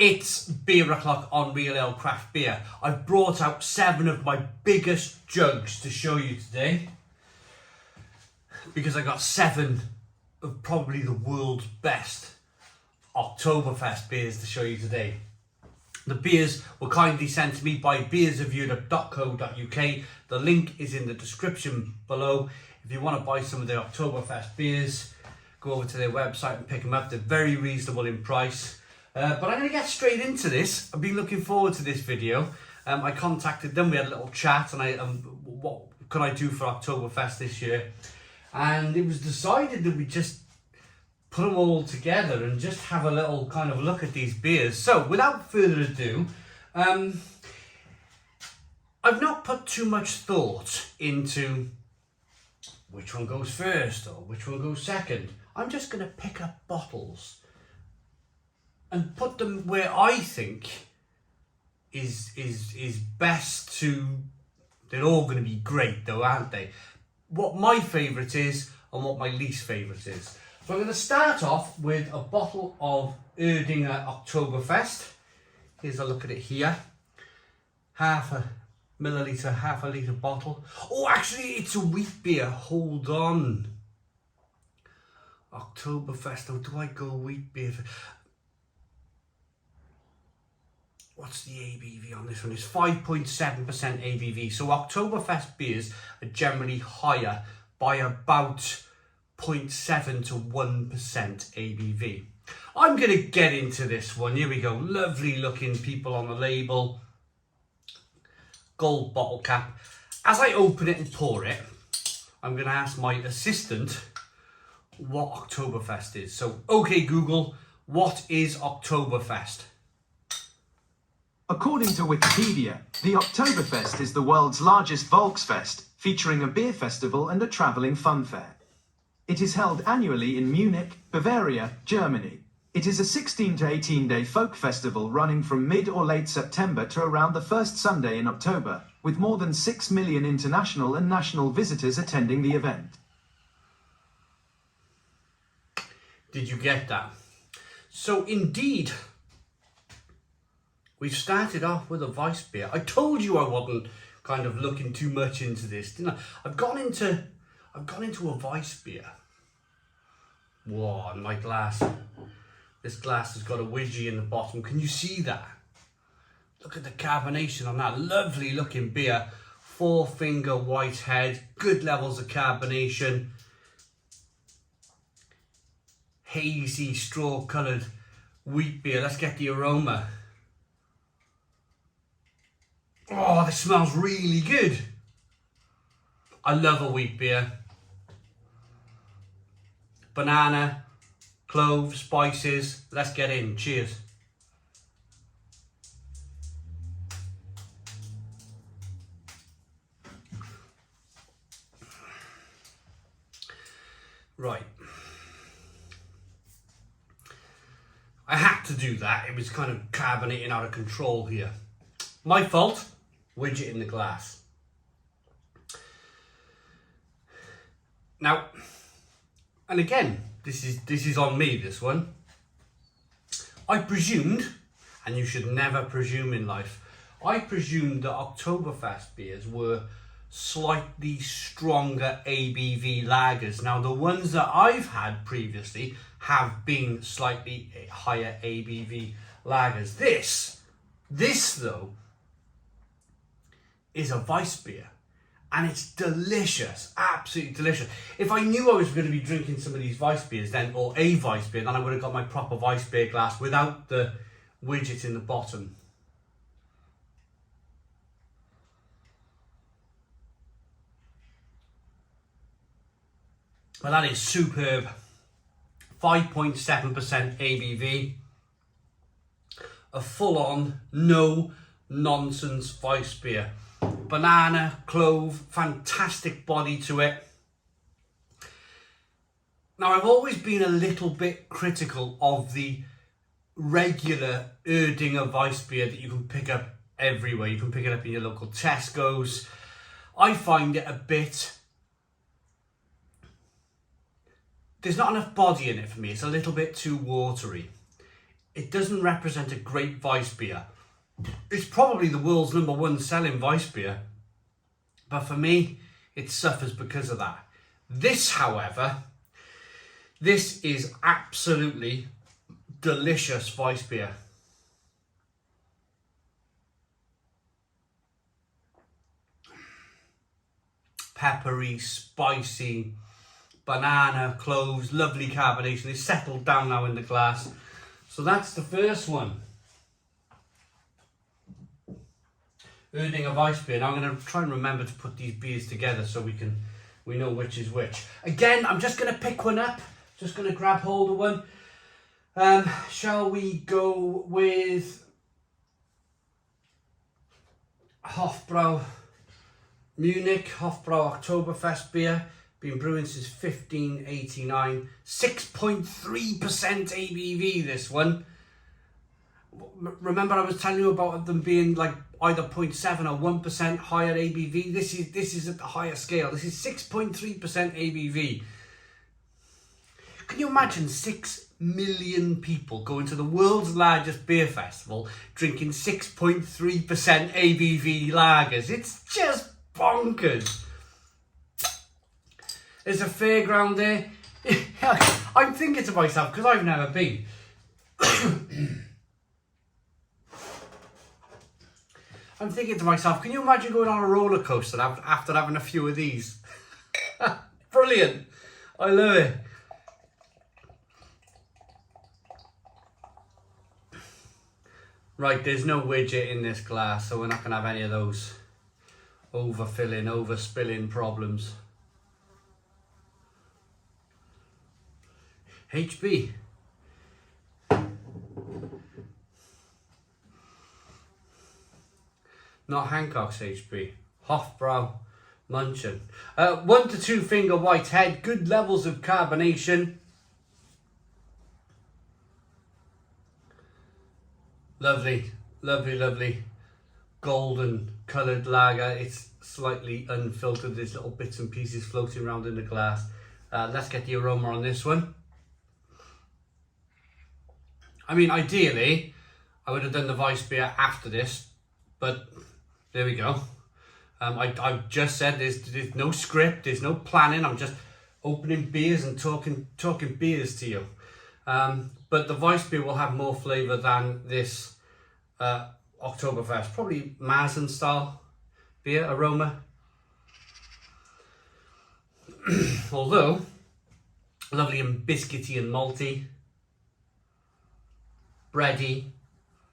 It's beer o'clock on Real Ale Craft Beer. I've brought out 7 of my biggest jugs to show you today, because I got 7 of probably the world's best Oktoberfest beers to show you today. The beers were kindly sent to me by biersofeurope.co.uk. The link is in the description below. If you want to buy some of their Oktoberfest beers, go over to their website and pick them up. They're very reasonable in price. But I'm going to get straight into this. I've been looking forward to this video. I contacted them, we had a little chat, and what can I do for Oktoberfest this year? And it was decided that we just put them all together and just have a little kind of look at these beers. So without further ado, I've not put too much thought into which one goes first or which one goes second. I'm just going to pick up bottles and put them where I think is best to. They're all going to be great though, aren't they? What my favourite is and what my least favourite is. So I'm going to start off with a bottle of Erdinger Oktoberfest. Here's a look at it here. Half a milliliter, half a litre bottle. Oh, actually it's a wheat beer. Hold on. Oktoberfest, oh, do I go wheat beer? What's the ABV on this one? It's 5.7% ABV. So Oktoberfest beers are generally higher by about 0.7 to 1% ABV. I'm going to get into this one. Here we go. Lovely looking people on the label. Gold bottle cap. As I open it and pour it, I'm going to ask my assistant what Oktoberfest is. So, okay Google, what is Oktoberfest? According to Wikipedia, the Oktoberfest is the world's largest Volksfest, featuring a beer festival and a travelling fun fair. It is held annually in Munich, Bavaria, Germany. It is a 16 to 18-day folk festival running from mid or late September to around the first Sunday in October, with more than 6 million international and national visitors attending the event. Did you get that? So indeed, we've started off with a Weissbräu. I told you I wasn't kind of looking too much into this, didn't I? I've gone into a Weissbräu. Whoa, and my glass. This glass has got a widgie in the bottom. Can you see that? Look at the carbonation on that. Lovely looking beer. 4-finger white head. Good levels of carbonation. Hazy straw coloured wheat beer. Let's get the aroma. Oh, this smells really good. I love a wheat beer. Banana, cloves, spices. Let's get in. Cheers. Right. I had to do that. It was kind of carbonating out of control here. My fault. Widget in the glass. Now, and again, this is on me, this one. I presumed, and you should never presume in life, I presumed that Oktoberfest beers were slightly stronger ABV lagers. Now, the ones that I've had previously have been slightly higher ABV lagers. This though, is a Weissbräu, and it's delicious, absolutely delicious. If I knew I was going to be drinking some of these Weissbräus then, or a Weissbräu, then I would have got my proper Weissbräu glass without the widget in the bottom. Well, that is superb. 5.7% ABV. A full-on, no-nonsense Weissbräu. Banana, clove, fantastic body to it. Now, I've always been a little bit critical of the regular Erdinger Weissbräu that you can pick up everywhere. You can pick it up in your local Tesco's. I find it a bit... there's not enough body in it for me. It's a little bit too watery. it doesn't represent a great Weissbier. It's probably the world's #1 selling Weissbier, but for me, it suffers because of that. This, however, this is absolutely delicious Weissbier. Peppery, spicy, banana, cloves, lovely carbonation. It's settled down now in the glass. So that's the first one. Erdinger Weissbier. Now I'm going to try and remember to put these beers together so we know which is which. Again, I'm just going to pick one up. Just going to grab hold of one. Shall we go with Hofbräu Munich, Hofbräu Oktoberfestbier. Been brewing since 1589. 6.3% ABV, this one. Remember I was telling you about them being like either 0.7 or 1% higher ABV. This is at the higher scale. This is 6.3% ABV. Can you imagine 6 million people going to the world's largest beer festival drinking 6.3% ABV lagers? It's just bonkers. There's a fairground there. I'm thinking to myself, because I've never been. I'm thinking to myself, can you imagine going on a roller coaster after having a few of these? Brilliant. I love it. Right, there's no widget in this glass, so we're not going to have any of those overfilling, overspilling problems. HB. Not Hancock's HB. Hofbräu, Munchen. 1 to 2 finger white head. Good levels of carbonation. Lovely, lovely, lovely. Golden coloured lager. It's slightly unfiltered. There's little bits and pieces floating around in the glass. Let's get the aroma on this one. I mean, ideally, I would have done the Weissbier after this, but there we go. I just said there's no script, there's no planning. I'm just opening beers and talking beers to you. But the Weissbier will have more flavour than this Oktoberfest. Probably Märzen style beer aroma. Although, lovely and biscuity and malty. Bready.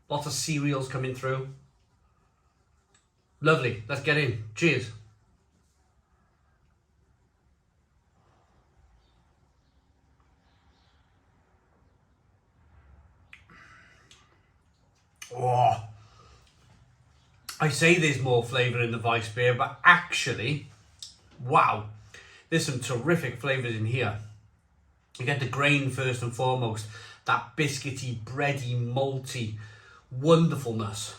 Lots of cereals coming through. Lovely. Let's get in. Cheers. Oh, I say there's more flavour in the Weissbier, but actually, wow, there's some terrific flavours in here. You get the grain first and foremost, that biscuity, bready, malty wonderfulness.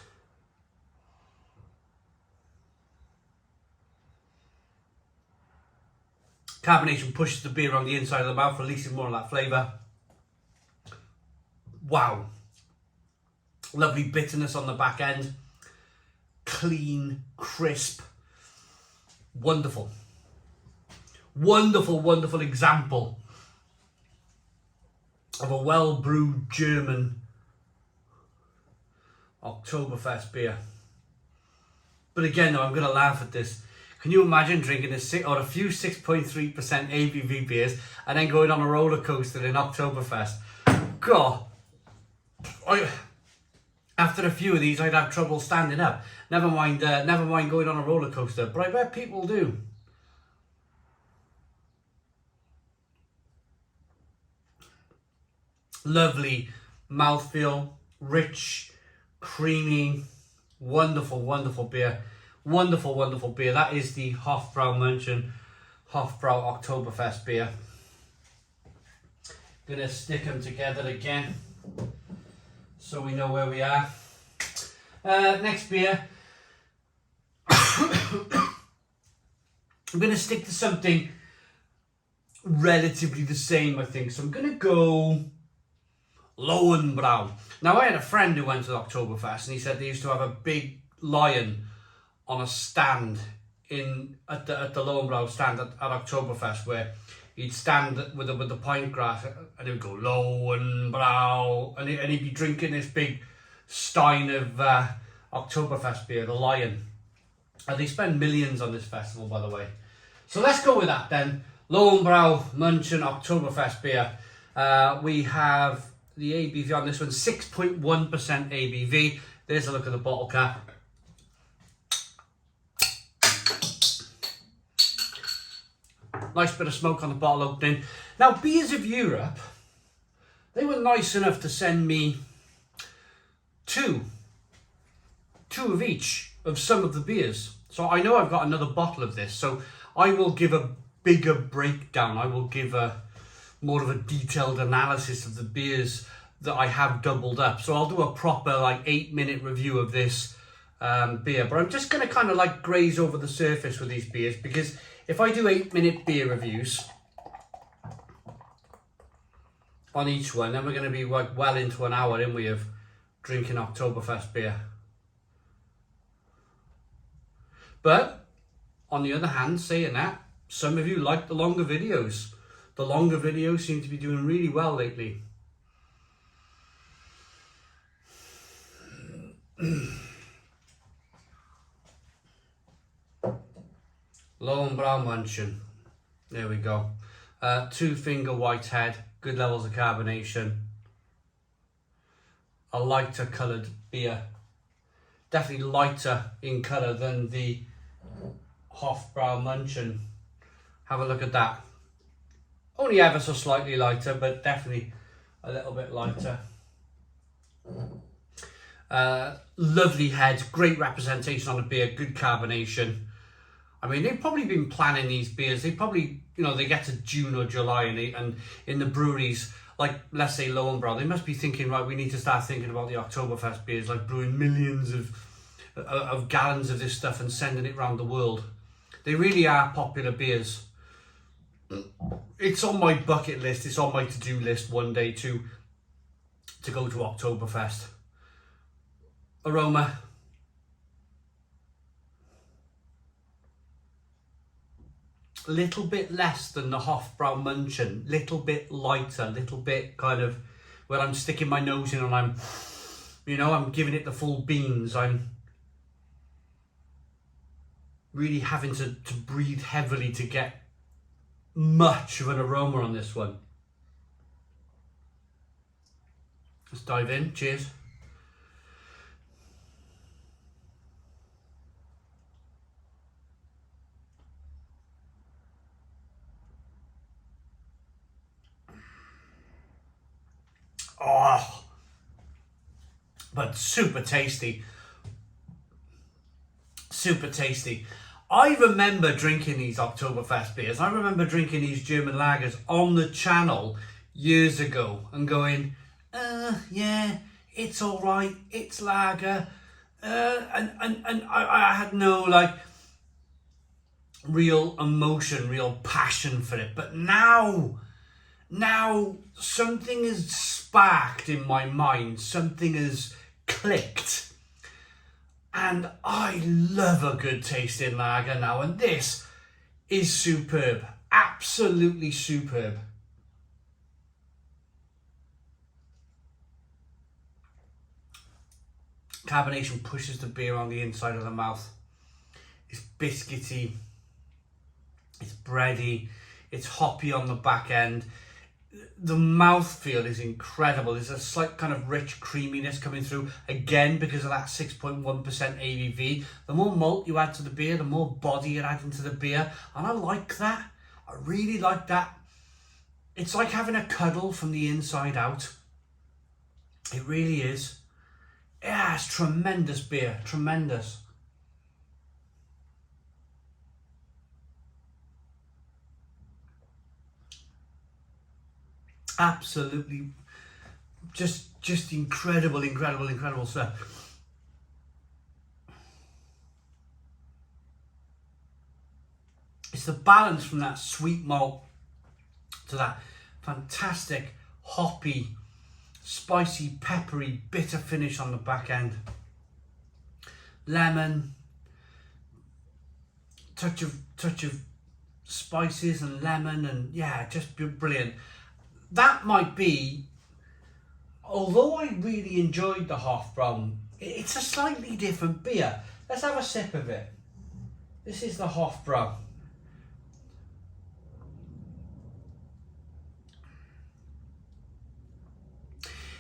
Carbonation pushes the beer around the inside of the mouth, releasing more of that flavour. Wow. Lovely bitterness on the back end. Clean, crisp. Wonderful. Wonderful, wonderful example of a well-brewed German Oktoberfest beer. But again, though, I'm going to laugh at this. Can you imagine drinking a few 6.3% ABV beers and then going on a roller coaster in Oktoberfest? God, after a few of these, I'd have trouble standing up. Never mind going on a roller coaster. But I bet people do. Lovely mouthfeel, rich, creamy, wonderful, wonderful beer. Wonderful, wonderful beer. That is the Hofbräu Munchen Hofbräu Oktoberfest beer. Gonna stick them together again so we know where we are. Next beer. I'm gonna stick to something relatively the same, I think. So I'm gonna go Löwenbräu. Now, I had a friend who went to the Oktoberfest, and he said they used to have a big lion on a stand at the Löwenbräu stand at Oktoberfest, where he'd stand with the pint glass and he would go Löwenbräu, and he'd be drinking this big stein of Oktoberfest beer, the lion. And they spend millions on this festival, by the way. So let's go with that then. Löwenbräu, Munchen, Oktoberfest beer. We have the ABV on this one, 6.1% ABV. There's a look at the bottle cap. Nice bit of smoke on the bottle opening. Now, Biers of Europe, they were nice enough to send me two of each of some of the beers. So I know I've got another bottle of this. So I will give a bigger breakdown. I will give more of a detailed analysis of the beers that I have doubled up. So I'll do a proper 8-minute review of this beer. But I'm just going to kind of graze over the surface with these beers, because if I do 8-minute beer reviews on each one, then we're going to be well into an hour, aren't we, of drinking Oktoberfest beer. But on the other hand, saying that, some of you like the longer videos. The longer videos seem to be doing really well lately. Löwenbräu Munchen. There we go. 2-finger white head. Good levels of carbonation. A lighter coloured beer. Definitely lighter in colour than the Hofbräu Munchen. Have a look at that. Only ever so slightly lighter, but definitely a little bit lighter. Lovely head, great representation on the beer, good carbonation. I mean, they've probably been planning these beers. They probably, they get to June or July, and in the breweries, let's say Löwenbräu, they must be thinking, right, we need to start thinking about the Oktoberfest beers, brewing millions of gallons of this stuff and sending it around the world. They really are popular beers. It's on my bucket list. It's on my to-do list one day to go to Oktoberfest. Aroma. A little bit less than the Hofbräu Munchen. Little bit lighter. Little bit kind of where I'm sticking my nose in and I'm giving it the full beans. I'm really having to breathe heavily to get much of an aroma on this one. Let's dive in. Cheers. Oh, but super tasty. Super tasty. I remember drinking these Oktoberfest beers. I remember drinking these German lagers on the channel years ago and going, yeah, it's all right, it's lager. And I had no real emotion, real passion for it. But now something has sparked in my mind, something has clicked. And I love a good tasting lager now, and this is superb, absolutely superb. Carbonation pushes the beer on the inside of the mouth. It's biscuity, it's bready, it's hoppy on the back end. The mouthfeel is incredible. There's a slight kind of rich creaminess coming through, again because of that 6.1% ABV. The more malt you add to the beer, the more body you add into the beer, and I like that. I really like that. It's like having a cuddle from the inside out. It really is. Yeah, it's tremendous beer, tremendous. Absolutely, just incredible stuff. It's the balance from that sweet malt to that fantastic hoppy spicy, peppery, bitter finish on the back end. Lemon, touch of spices and lemon, and yeah, just brilliant. That might be, although I really enjoyed the Hofbräu, it's a slightly different beer. Let's have a sip of it. This is the Hofbräu.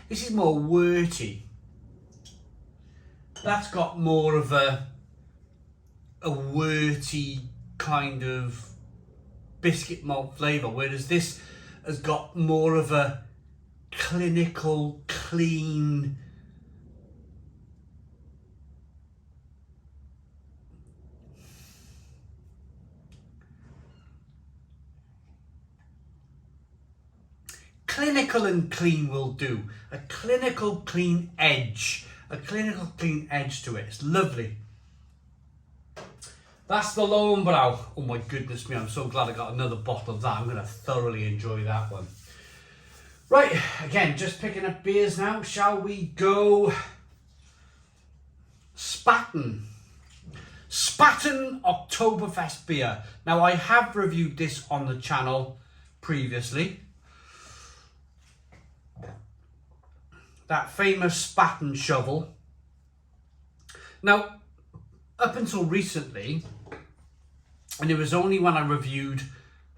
This is more worty. That's got more of a worty kind of biscuit malt flavour, whereas this has got more of a clinical, clean, clinical and clean will do. A clinical clean edge. A clinical clean edge to it. It's lovely. That's the Löwenbräu. Oh my goodness me, I'm so glad I got another bottle of that. I'm going to thoroughly enjoy that one. Right, again, just picking up beers now. Shall we go? Spaten. Spaten Oktoberfest beer. Now, I have reviewed this on the channel previously. That famous Spaten shovel. Now, up until recently, and it was only when I reviewed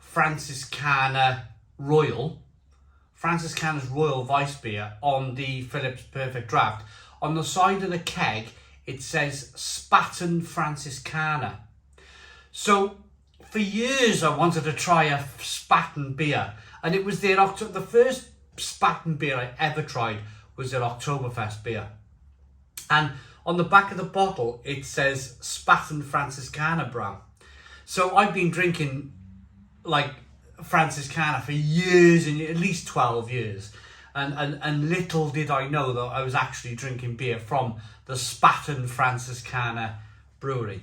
Franziskaner's Royal Weissbräu on the Phillips Perfect Draft, on the side of the keg, it says Spaten Franziskaner. So, for years I wanted to try a Spaten beer, and it was the first Spaten beer I ever tried was their Oktoberfest beer. And on the back of the bottle, it says Spaten Franziskaner Brau. So I've been drinking like Franziskaner for years, and at least 12 years. And little did I know that I was actually drinking beer from the Spaten Franziskaner brewery.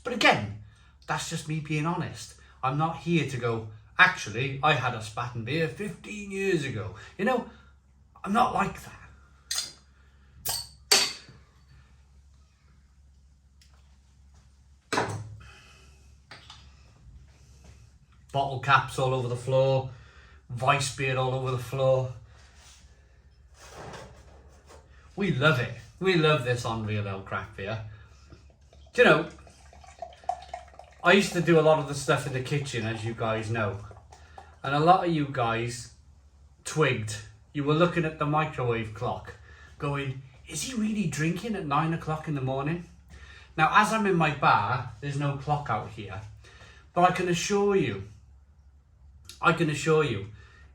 But again, that's just me being honest. I'm not here to go, actually, I had a Spaten beer 15 years ago. You know, I'm not like that. Bottle caps all over the floor, Weissbräu all over the floor. We love it. We love this on Real Ale Craft Beer. Do you know, I used to do a lot of the stuff in the kitchen, as you guys know. And a lot of you guys twigged. You were looking at the microwave clock going, is he really drinking at 9 o'clock in the morning? Now, as I'm in my bar, there's no clock out here. But I can assure you,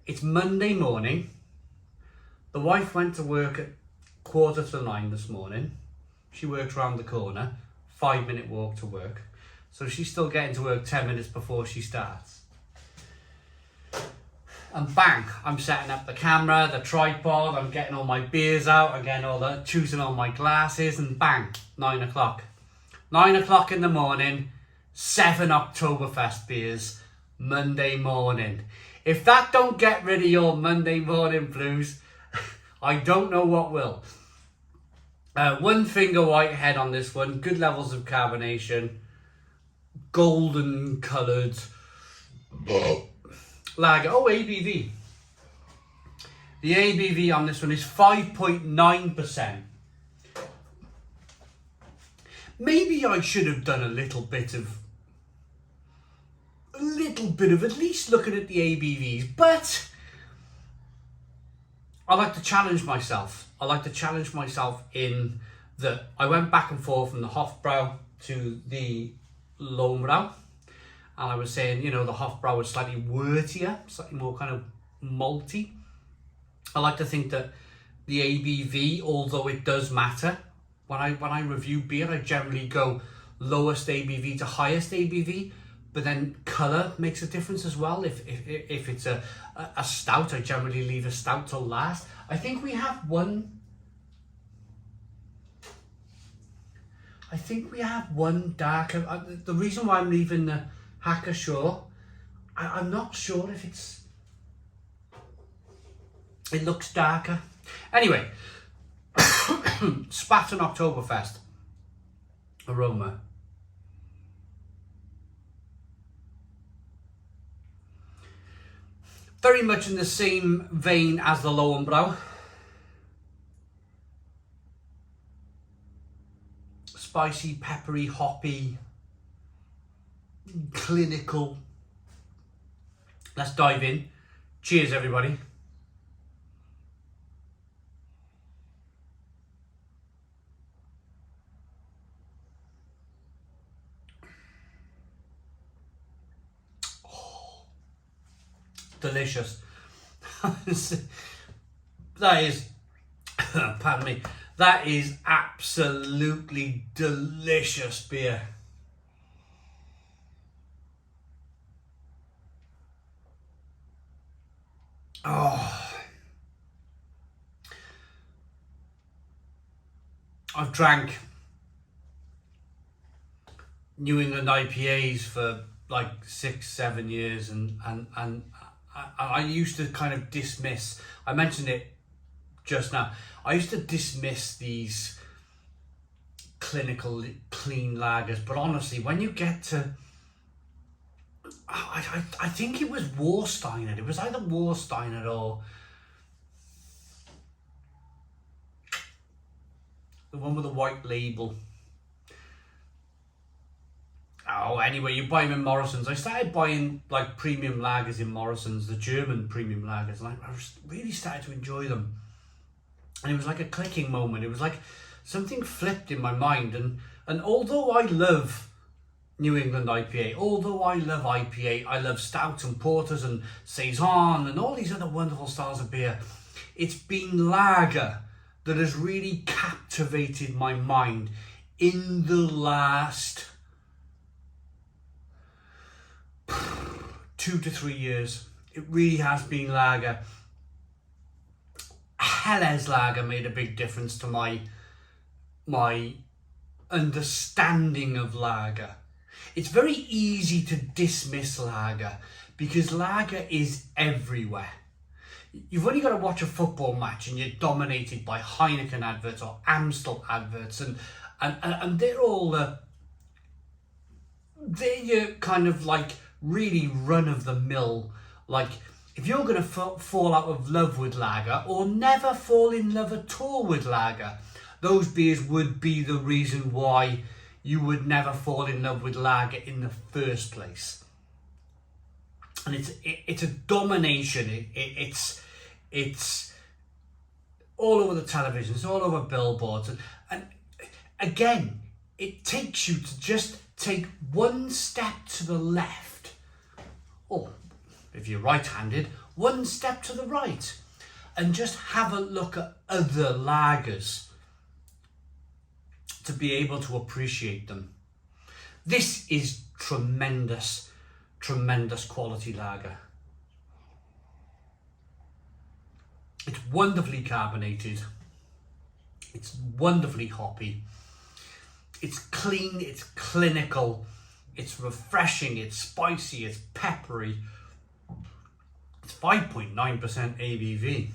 it's Monday morning. The wife went to work at 8:45 this morning. She works around the corner, 5-minute walk to work. So she's still getting to work 10 minutes before she starts. And bang, I'm setting up the camera, the tripod, I'm getting all my beers out, I'm getting choosing all my glasses, and bang, 9 o'clock. 9 o'clock in the morning, 7 Oktoberfest beers, Monday morning. If that don't get rid of your Monday morning blues, I don't know what will. One finger whitehead on this one, good levels of carbonation, golden coloured lager. Oh, ABV. The ABV on this one is 5.9%. Maybe I should have done a little bit of at least looking at the ABVs, but I like to challenge myself. I like to challenge myself in that I went back and forth from the Hofbräu to the Löwenbräu, and I was saying, you know, the Hofbräu was slightly wortier, slightly more kind of malty. I like to think that the ABV, although it does matter, when I review beer, I generally go lowest ABV to highest ABV, but then colour makes a difference as well. If it's a stout, I generally leave a stout till last. I think we have one darker. The reason why I'm leaving the Hacker Pschorr, I'm not sure if it looks darker. Anyway, Spaten Oktoberfest aroma. Very much in the same vein as the Löwenbräu. Spicy, peppery, hoppy, clinical. Let's dive in. Cheers, everybody. Delicious. That is, pardon me, that is absolutely delicious beer. Oh, I've drank New England IPAs for like 6-7 years, and I used to kind of dismiss, I mentioned it just now, I used to dismiss these clinical clean lagers, but honestly, when you get to, I think it was Warsteiner, it was either Warsteiner or the one with the white label. Oh, anyway, you buy them in Morrison's. I started buying like premium lagers in Morrison's, the German premium lagers, and I really started to enjoy them. And it was like a clicking moment. It was like something flipped in my mind. And although I love New England IPA, although I love IPA, I love stouts and porters and saison and all these other wonderful styles of beer. It's been lager that has really captivated my mind in the last 2 to 3 years. It really has been lager. Helles lager made a big difference to my understanding of lager. It's very easy to dismiss lager because lager is everywhere. You've only got to watch a football match and you're dominated by Heineken adverts or Amstel adverts, and they're all they're your kind of like really run of the mill. Like, if you're going to fall out of love with lager or never fall in love at all with lager, those beers would be the reason why you would never fall in love with lager in the first place. And it's a domination. It's all over the television. It's all over billboards. And again, it takes you to just take one step to the left, or if you're right-handed, one step to the right, and just have a look at other lagers to be able to appreciate them. This is tremendous, tremendous quality lager. It's wonderfully carbonated. It's wonderfully hoppy. It's clean, it's clinical, it's refreshing, it's spicy, it's peppery. It's 5.9% ABV.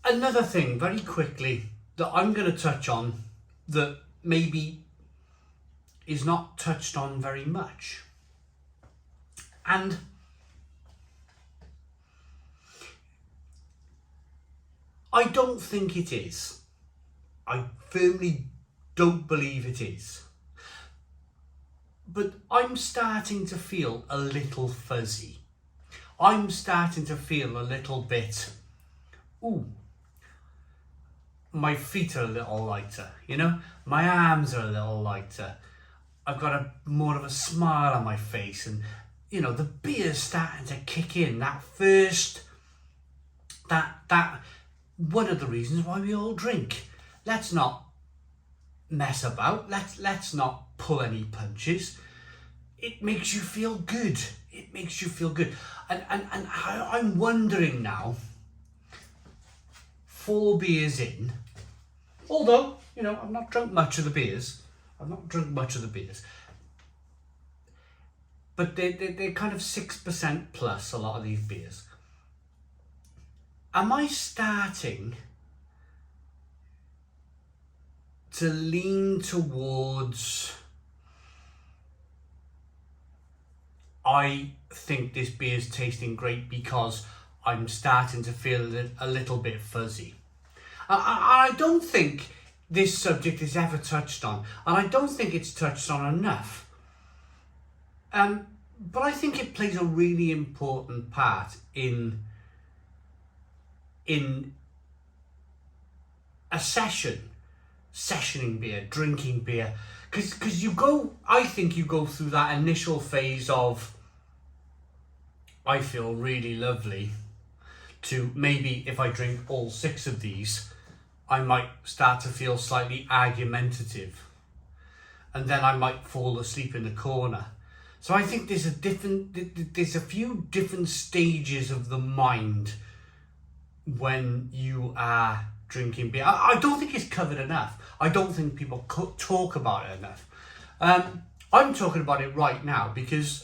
Another thing, very quickly, that I'm going to touch on that maybe is not touched on very much. And I don't think it is. I firmly don't believe it is. But I'm starting to feel a little fuzzy. I'm starting to feel a little bit, ooh, my feet are a little lighter, you know? My arms are a little lighter. I've got more of a smile on my face, and, you know, the beer's starting to kick in. That first, that one of the reasons why we all drink. Let's not mess about. Let's not pull any punches. It makes you feel good. It makes you feel good. And I'm wondering now, 4 beers in, although, you know, I've not drunk much of the beers. but they're kind of 6% plus, a lot of these beers. Am I starting to lean towards, I think this beer's tasting great because I'm starting to feel a little bit fuzzy? I don't think this subject is ever touched on, and I don't think it's touched on enough. But I think it plays a really important part in a sessioning beer, drinking beer, because I think you go through that initial phase of, I feel really lovely, to maybe if I drink all 6 of these, I might start to feel slightly argumentative, and then I might fall asleep in the corner. So I think there's a few different stages of the mind when you are drinking beer. I don't think it's covered enough. I don't think people talk about it enough. I'm talking about it right now because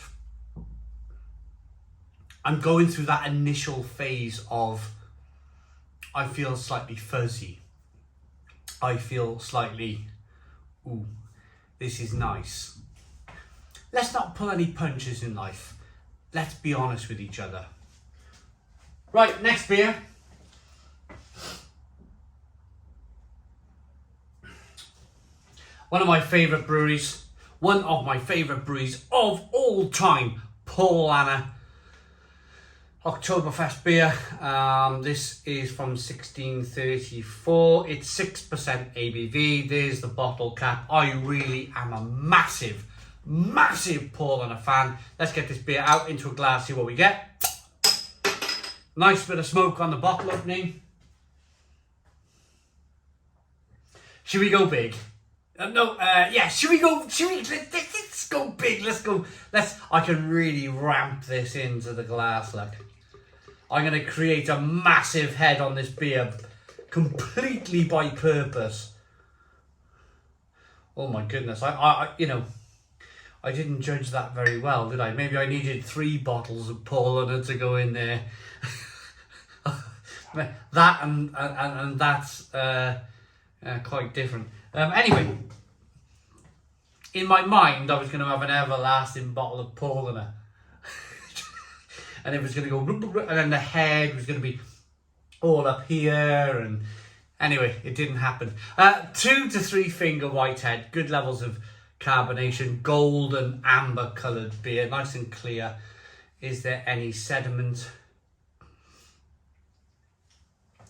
I'm going through that initial phase of, I feel slightly fuzzy. I feel slightly, ooh, this is nice. Let's not pull any punches in life. Let's be honest with each other. Right, next beer. One of my favourite breweries of all time, Paulaner Oktoberfest beer. This is from 1634. It's 6% ABV. There's the bottle cap. I really am a massive Paulaner fan. Let's get this beer out into a glass, see what we get. Nice bit of smoke on the bottle opening. Should we go big? Yeah, let's go big. I can really ramp this into the glass, look. I'm going to create a massive head on this beer, completely by purpose. Oh my goodness, I didn't judge that very well, did I? Maybe I needed 3 bottles of Paulaner to go in there. That and that's quite different. Anyway, in my mind, I was going to have an everlasting bottle of Paulaner. And it was going to go, and then the head was going to be all up here. And anyway, it didn't happen. 2 to 3 finger whitehead, good levels of carbonation, golden amber coloured beer, nice and clear. Is there any sediment?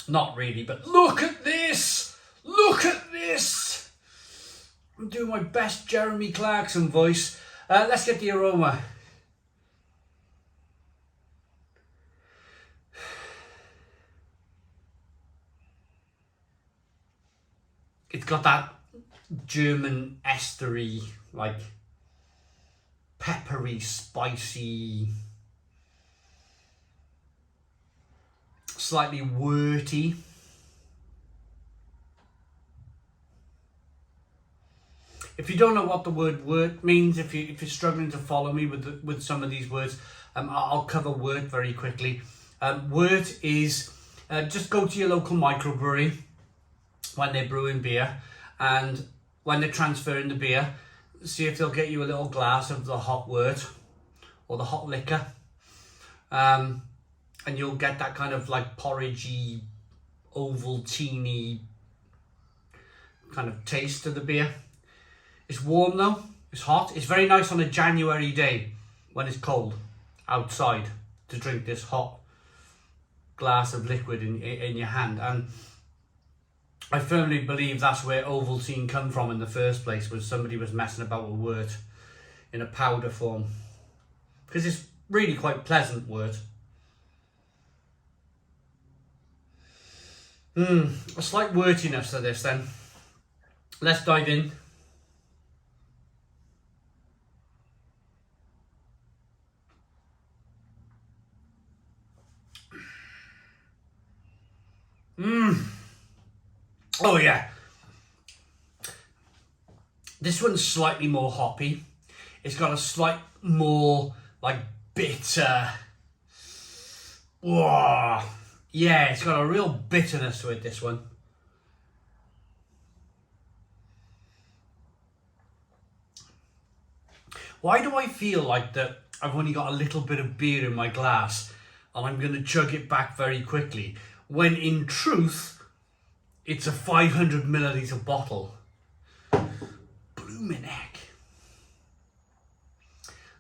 Not really, but look at this! Look at this! I'm doing my best Jeremy Clarkson voice. Let's get the aroma. It's got that German estery, like peppery, spicy, slightly worty. If you don't know what the word wort means, if you're struggling to follow me with some of these words, I'll cover wort very quickly. Wort is just go to your local microbrewery when they're brewing beer, and when they're transferring the beer, see if they'll get you a little glass of the hot wort or the hot liquor, and you'll get that kind of like porridgey, Ovaltine kind of taste to the beer. It's warm though, it's hot. It's very nice on a January day when it's cold outside to drink this hot glass of liquid in your hand. And I firmly believe that's where Ovaltine come from in the first place, was somebody was messing about with wort in a powder form. Because it's really quite pleasant wort. A slight wortiness to this then. Let's dive in. Oh yeah. This one's slightly more hoppy. It's got a slight more like bitter. Whoa. Yeah, it's got a real bitterness to it, this one. Why do I feel like that I've only got a little bit of beer in my glass and I'm going to chug it back very quickly, when in truth, it's a 500 milliliter bottle? Blooming heck.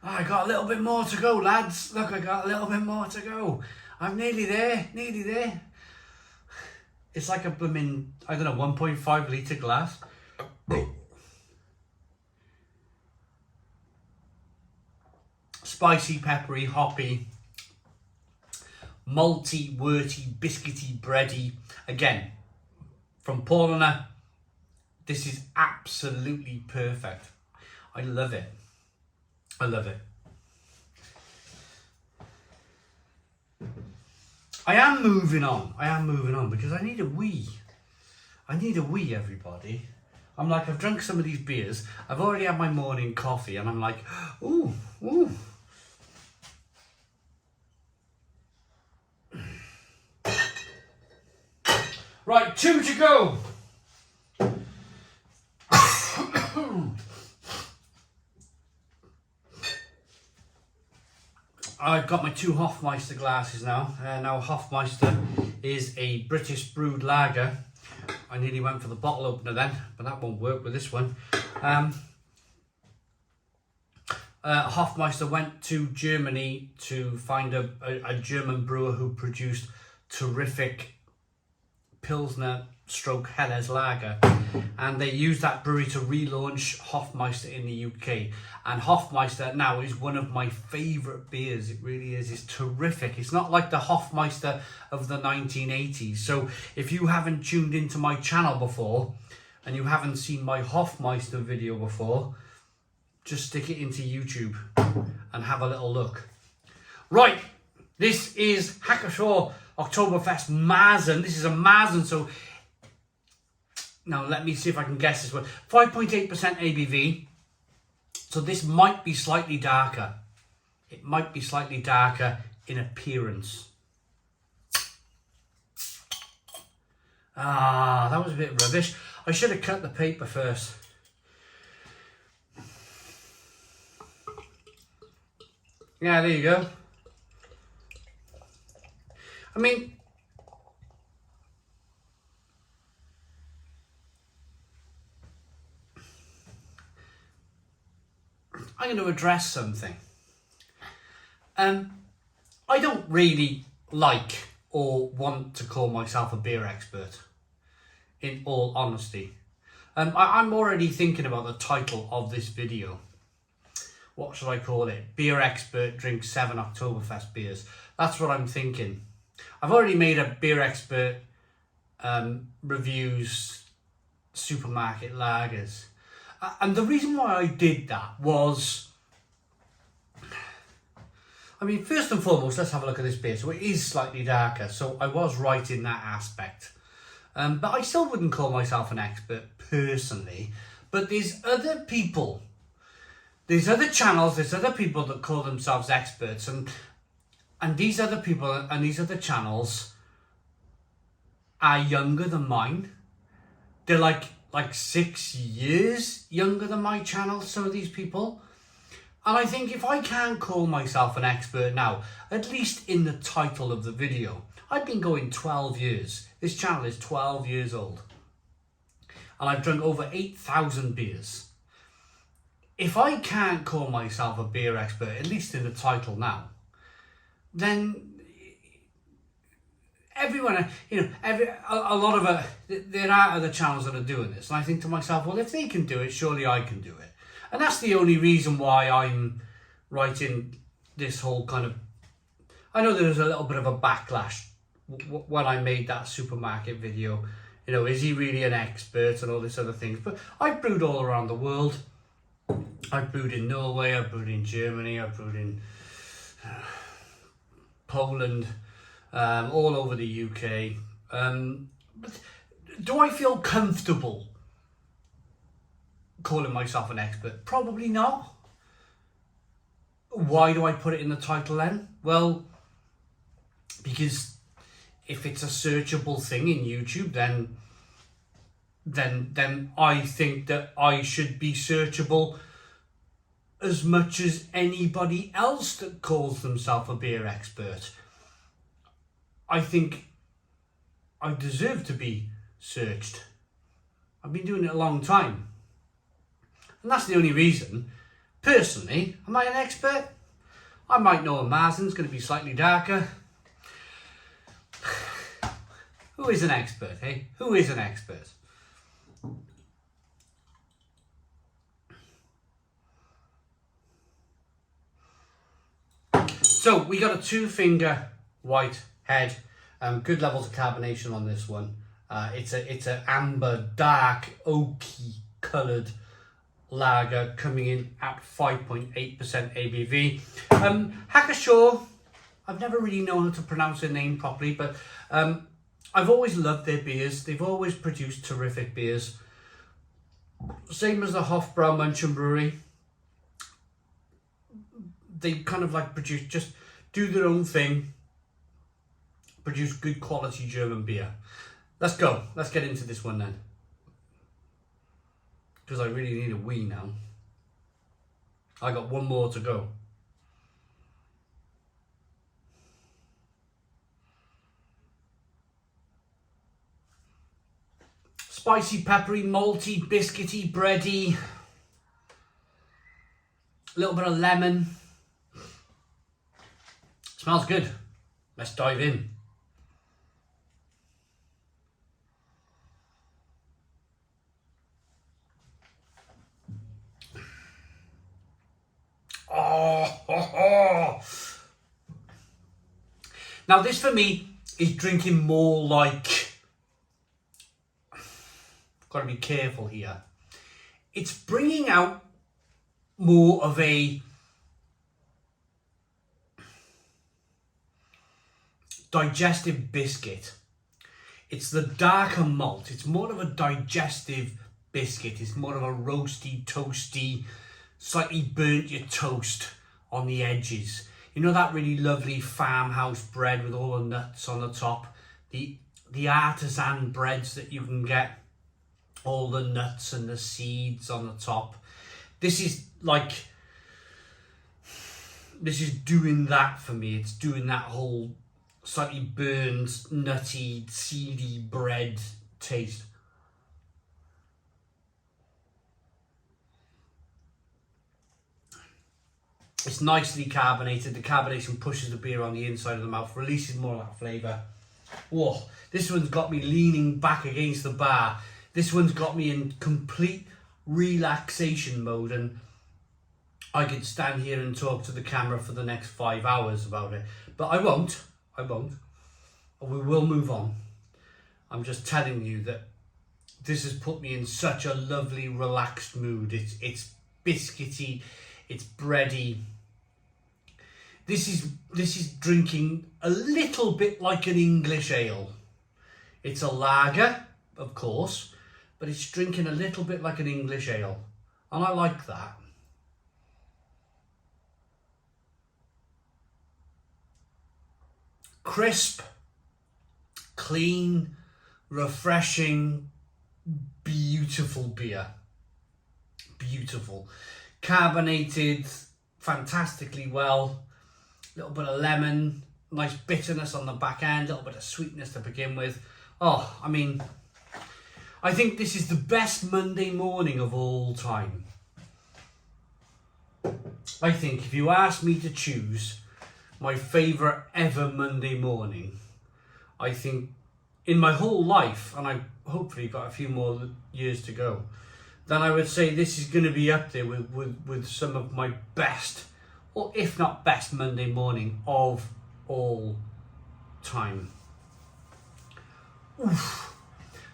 Oh, I got a little bit more to go, lads. Look, I got a little bit more to go. I'm nearly there, nearly there. It's like a blooming, I don't know, 1.5 litre glass. Spicy, peppery, hoppy, malty, worty, biscuity, bready. Again, from Paulaner, this is absolutely perfect. I love it. I love it. I am moving on because I need a wee. I need a wee, everybody. I'm like, I've drunk some of these beers. I've already had my morning coffee and I'm like, ooh, ooh. Right, 2 to go. I've got my 2 Hoffmeister glasses now. Now Hoffmeister is a British brewed lager. I nearly went for the bottle opener then, but that won't work with this one. Hoffmeister went to Germany to find a German brewer who produced terrific Pilsner stroke Helles lager, and they used that brewery to relaunch Hoffmeister in the UK. And Hoffmeister now is one of my favourite beers. It really is. It's terrific. It's not like the Hoffmeister of the 1980s. So if you haven't tuned into my channel before and you haven't seen my Hoffmeister video before, just stick it into YouTube and have a little look. Right, this is Pschorr Oktoberfest Märzen. This is a Märzen, so now let me see if I can guess this one. 5.8% ABV. So this might be slightly darker. It might be slightly darker in appearance. Ah, that was a bit rubbish. I should have cut the paper first. Yeah, there you go. I mean, I'm going to address something. I don't really like or want to call myself a beer expert, in all honesty. I'm already thinking about the title of this video. What should I call it? Beer expert drinks 7 Oktoberfest beers. That's what I'm thinking. I've already made a beer expert reviews supermarket lagers. And the reason why I did that was, I mean, first and foremost, let's have a look at this beer. So it is slightly darker, so I was right in that aspect. But I still wouldn't call myself an expert personally. But there's other people, there's other channels, there's other people that call themselves experts, and these other people and these other channels are younger than mine. They're like 6 years younger than my channel, some of these people. And I think if I can't call myself an expert now, at least in the title of the video, I've been going 12 years. This channel is 12 years old. And I've drunk over 8,000 beers. If I can't call myself a beer expert, at least in the title now, then everyone, you know, a lot of there are other channels that are doing this, and I think to myself, well, if they can do it, surely I can do it. And that's the only reason why I'm writing this whole kind of, I know there was a little bit of a backlash when I made that supermarket video. You know, is he really an expert and all this other things? But I've brewed all around the world. I've brewed in Norway, I've brewed in Germany, I've brewed in Poland, all over the UK. But do I feel comfortable calling myself an expert? Probably not. Why do I put it in the title then? Well, because if it's a searchable thing in YouTube, then I think that I should be searchable as much as anybody else that calls themselves a beer expert. I think I deserve to be searched. I've been doing it a long time. And that's the only reason. Personally, am I an expert? I might know a Märzen's going to be slightly darker. Who is an expert, eh? Who is an expert? So we got a 2-finger white head. Good levels of carbonation on this one. It's a amber, dark, oaky coloured lager coming in at 5.8% ABV. Pschorr, I've never really known how to pronounce their name properly, but I've always loved their beers. They've always produced terrific beers. Same as the Hofbräu Munchen brewery. They kind of like produce, just do their own thing, produce good quality German beer. Let's go. Let's get into this one then. Because I really need a wee now. I got one more to go. Spicy, peppery, malty, biscuity, bready. A little bit of lemon. Smells good. Let's dive in. Oh. Now this for me is drinking more like, got to be careful here, it's bringing out more of a digestive biscuit. It's the darker malt. It's more of a digestive biscuit. It's more of a roasty, toasty, slightly burnt your toast on the edges. You know that really lovely farmhouse bread with all the nuts on the top? The artisan breads that you can get, all the nuts and the seeds on the top. This is doing that for me. It's doing that whole slightly burned, nutty, seedy bread taste. It's nicely carbonated. The carbonation pushes the beer on the inside of the mouth, releases more of that flavour. Whoa, this one's got me leaning back against the bar. This one's got me in complete relaxation mode, and I could stand here and talk to the camera for the next 5 hours about it. But I won't. We will move on. I'm just telling you that this has put me in such a lovely, relaxed mood. It's biscuity, it's bready. This is drinking a little bit like an English ale. It's a lager, of course, but it's drinking a little bit like an English ale. And I like that. Crisp, clean, refreshing, beautiful beer. Beautiful. Carbonated fantastically well. A little bit of lemon, nice bitterness on the back end, a little bit of sweetness to begin with. Oh, I mean, I think this is the best Monday morning of all time. I think if you ask me to choose my favourite ever Monday morning, I think in my whole life, and I've hopefully got a few more years to go, then I would say this is going to be up there with some of my best, or if not best, Monday morning of all time. Oof.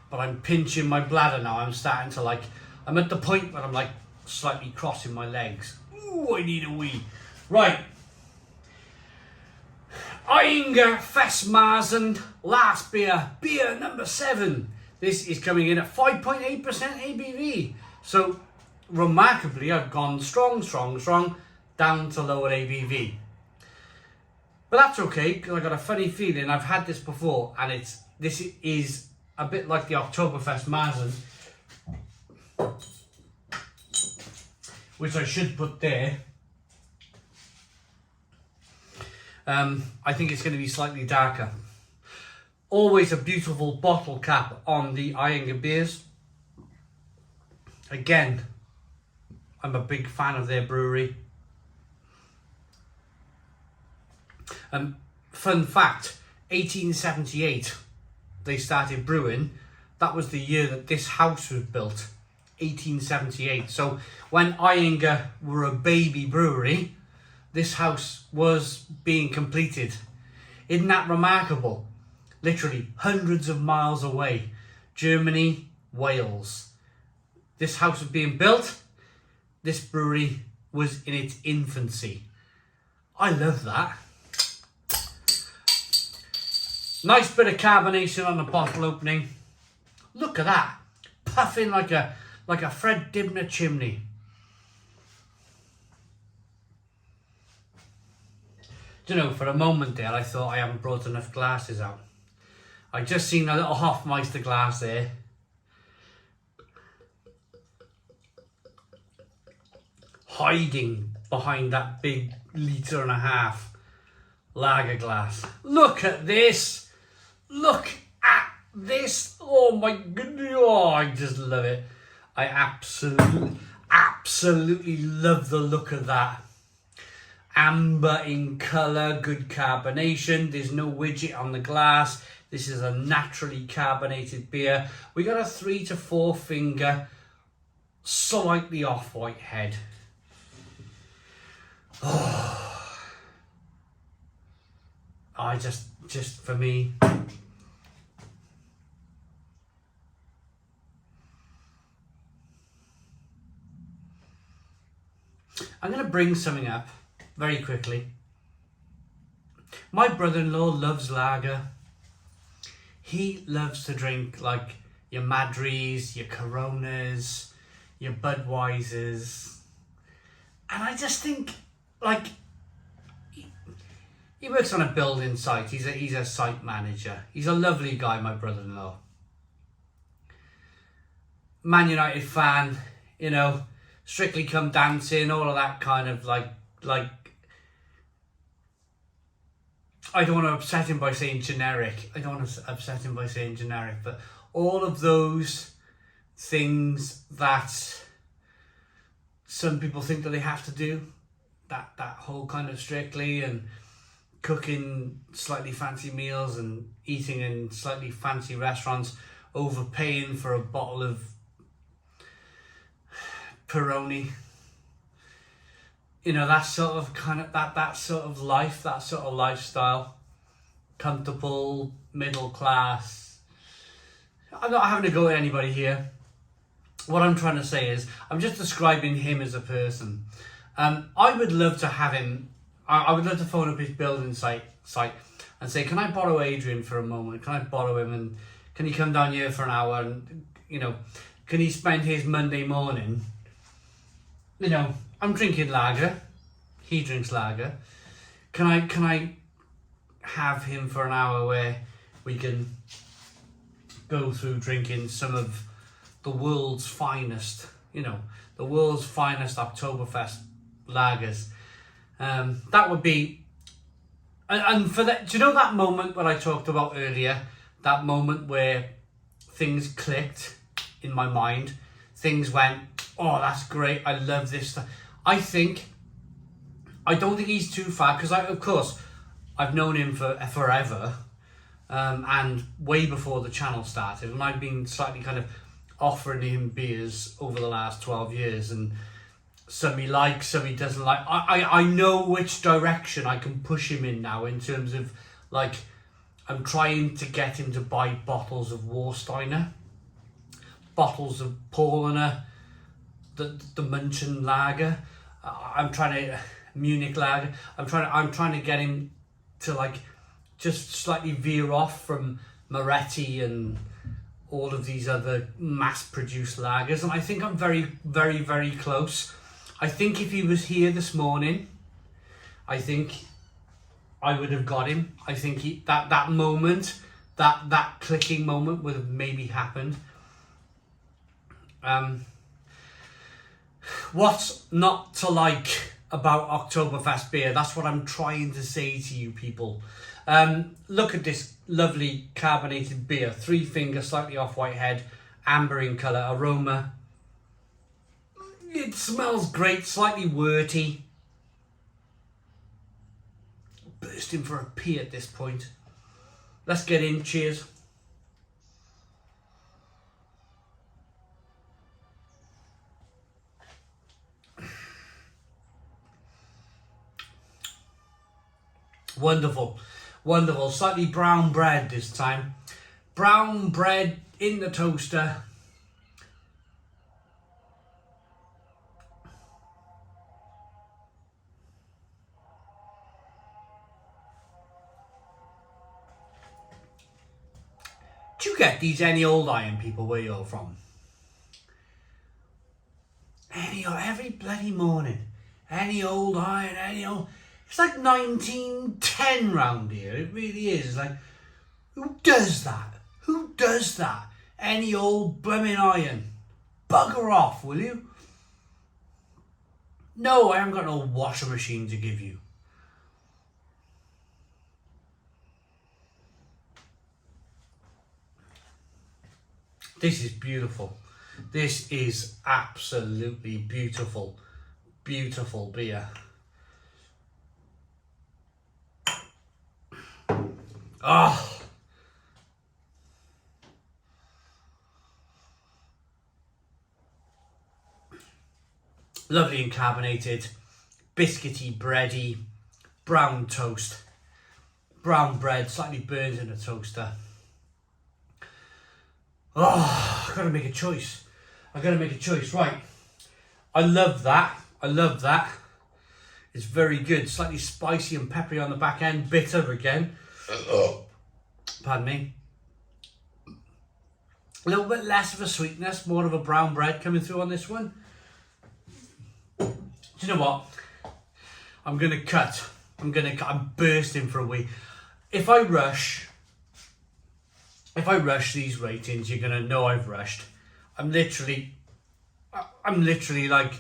But I'm pinching my bladder now. I'm starting to I'm at the point where I'm slightly crossing my legs. Ooh, I need a wee. Right. Ayinger FestMärzen last beer number 7. This is coming in at 5.8% ABV. So remarkably, I've gone strong. down to lower ABV. But that's okay, because I got a funny feeling I've had this before, and this is a bit like the Oktoberfest Märzen, which I should put there. I think it's going to be slightly darker. Always a beautiful bottle cap on the Ayinger beers. Again, I'm a big fan of their brewery. Fun fact, 1878 they started brewing. That was the year that this house was built, 1878. So when Ayinger were a baby brewery, this house was being completed. Isn't that remarkable? Literally hundreds of miles away, Germany, Wales. This house was being built. This brewery was in its infancy. I love that. Nice bit of carbonation on the bottle opening. Look at that, puffing like a Fred Dibner chimney. Do you know, for a moment there, I thought I haven't brought enough glasses out. I just seen a little Hoffmeister glass there. Hiding behind that big 1.5 litre lager glass. Look at this. Look at this. Oh my goodness. Oh, I just love it. I absolutely love the look of that. Amber in colour, good carbonation. There's no widget on the glass. This is a naturally carbonated beer. We got a 3 to 4 finger, slightly off-white head. Oh, I just for me. I'm going to bring something up very quickly. My brother-in-law loves lager. He loves to drink like your Madries, your Coronas, your Budweisers. And I just think, like, he works on a building site. He's a site manager. He's a lovely guy, my brother-in-law. Man United fan, you know, Strictly Come Dancing, all of that kind of like I don't want to upset him by saying generic. But all of those things that some people think that they have to do, that whole kind of Strictly and cooking slightly fancy meals and eating in slightly fancy restaurants, overpaying for a bottle of Peroni. You know, that sort of that sort of life, that sort of lifestyle, comfortable, middle class. I'm not having to go at anybody here. What I'm trying to say is, I'm just describing him as a person. I would love to have him. I would love to phone up his building site and say, can I borrow Adrian for a moment? Can I borrow him and can he come down here for an hour and, you know, can he spend his Monday morning? You know, I'm drinking lager. He drinks lager. Can I have him for an hour where we can go through drinking some of the world's finest, you know, the world's finest Oktoberfest lagers? That would be, and for that, do you know that moment that I talked about earlier? That moment where things clicked in my mind. Things went, oh, that's great. I love this stuff. I don't think he's too far, because of course, I've known him for forever, and way before the channel started, and I've been slightly kind of offering him beers over the last 12 years, and some he likes, some he doesn't like. I know which direction I can push him in now, in terms of, like, I'm trying to get him to buy bottles of Warsteiner, bottles of Paulaner, the Munchen lager. I'm trying to Munich lager. I'm trying to get him to, like, just slightly veer off from Moretti and all of these other mass-produced lagers, and I think I'm very, very, very close. I think if he was here this morning, I think I would have got him. I think that moment, that clicking moment would have maybe happened. What's not to like about Oktoberfest beer? That's what I'm trying to say to you people. Look at this lovely carbonated beer. 3 finger, slightly off white head, amber in colour, aroma. It smells great, slightly worty. Bursting for a pee at this point. Let's get in, cheers. Wonderful, wonderful. Slightly brown bread this time. Brown bread in the toaster. Do you get these any old iron, people, where you're from? Every bloody morning. Any old iron, any old... It's like 1910 round here. It really is. It's like, who does that? Who does that? Any old blooming iron. Bugger off, will you? No, I haven't got no washing machine to give you. This is beautiful. This is absolutely beautiful. Beautiful beer. Oh. Lovely and carbonated, biscuity, bready, brown toast, brown bread, slightly burned in a toaster. Oh, I've got to make a choice. Right. I love that. It's very good. Slightly spicy and peppery on the back end. Bitter again. Pardon me. A little bit less of a sweetness, more of a brown bread coming through on this one. Do you know what? I'm gonna cut. I'm bursting for a wee. If I rush these ratings, you're gonna know I've rushed. I'm literally like,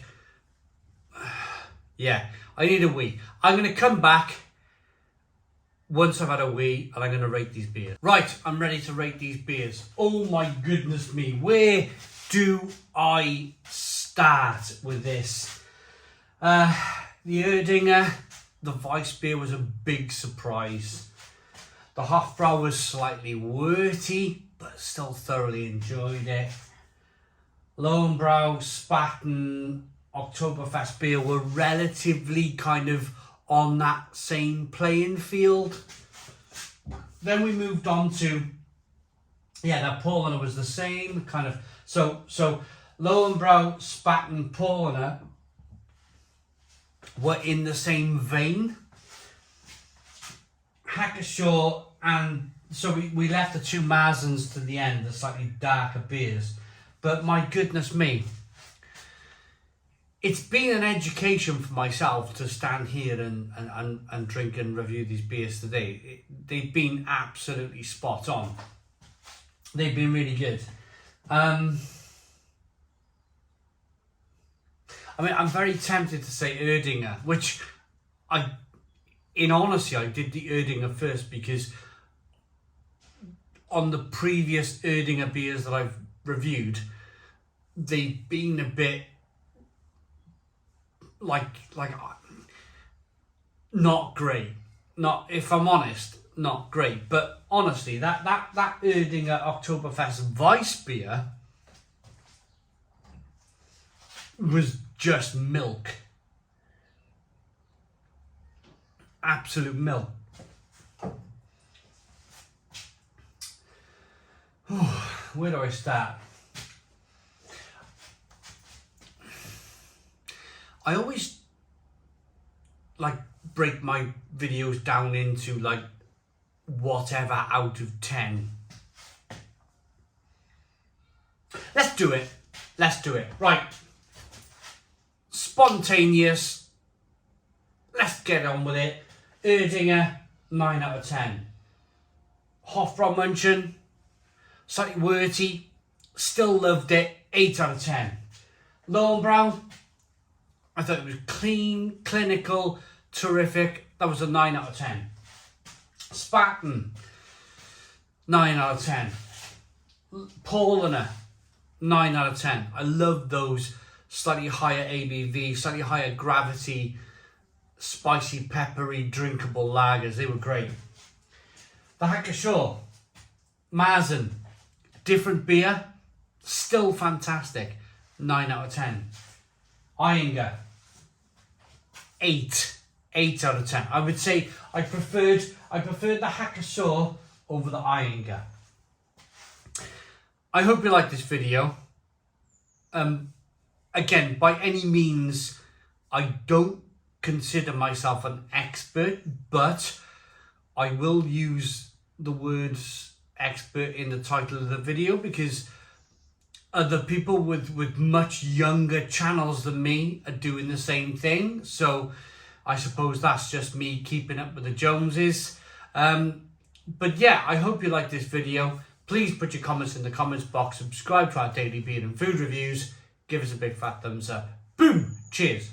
yeah, I need a wee. I'm gonna come back once I've had a wee and I'm gonna rate these beers. Right, I'm ready to rate these beers. Oh my goodness me, where do I start with this? The Erdinger, the Weissbräu was a big surprise. The Hofbräu was slightly worty, but still thoroughly enjoyed it. Löwenbräu, Spaten, Oktoberfestbier were relatively kind of on that same playing field. Then we moved on to, that Paulaner was the same kind of. So Löwenbräu, Spaten, Paulaner were in the same vein. Pschorr, and so we left the 2 Märzens to the end, the slightly darker beers. But my goodness me, it's been an education for myself to stand here and drink and review these beers today. They've been absolutely spot on. They've been really good. I mean, I'm very tempted to say Erdinger, which in honesty, I did the Erdinger first because on the previous Erdinger beers that I've reviewed, they've been a bit like not great. Not, if I'm honest, not great. But honestly, that Erdinger Oktoberfest Weissbräu was just milk. Absolute milk. Where do I start? I always break my videos down into whatever out of 10. Let's do it. Right. Spontaneous, let's get on with it. Erdinger, 9 out of 10. Hofbräu Munchen, slightly worty, still loved it, 8 out of 10. Löwenbräu, I thought it was clean, clinical, terrific. That was a 9 out of 10. Spaten, 9 out of 10. Paulaner, 9 out of 10. I love those slightly higher ABV, slightly higher gravity, spicy, peppery, drinkable lagers. They were great. The Pschorr, Märzen, different beer, still fantastic. 9 out of 10. Ayinger, 8 out of 10. I would say I preferred the Pschorr over the Ayinger. I hope you like this video. Again, by any means, I don't consider myself an expert, but I will use the words expert in the title of the video because other people with much younger channels than me are doing the same thing. So I suppose that's just me keeping up with the Joneses. But yeah, I hope you like this video. Please put your comments in the comments box. Subscribe to our daily beer and food reviews. Give us a big fat thumbs up. Boom! Cheers!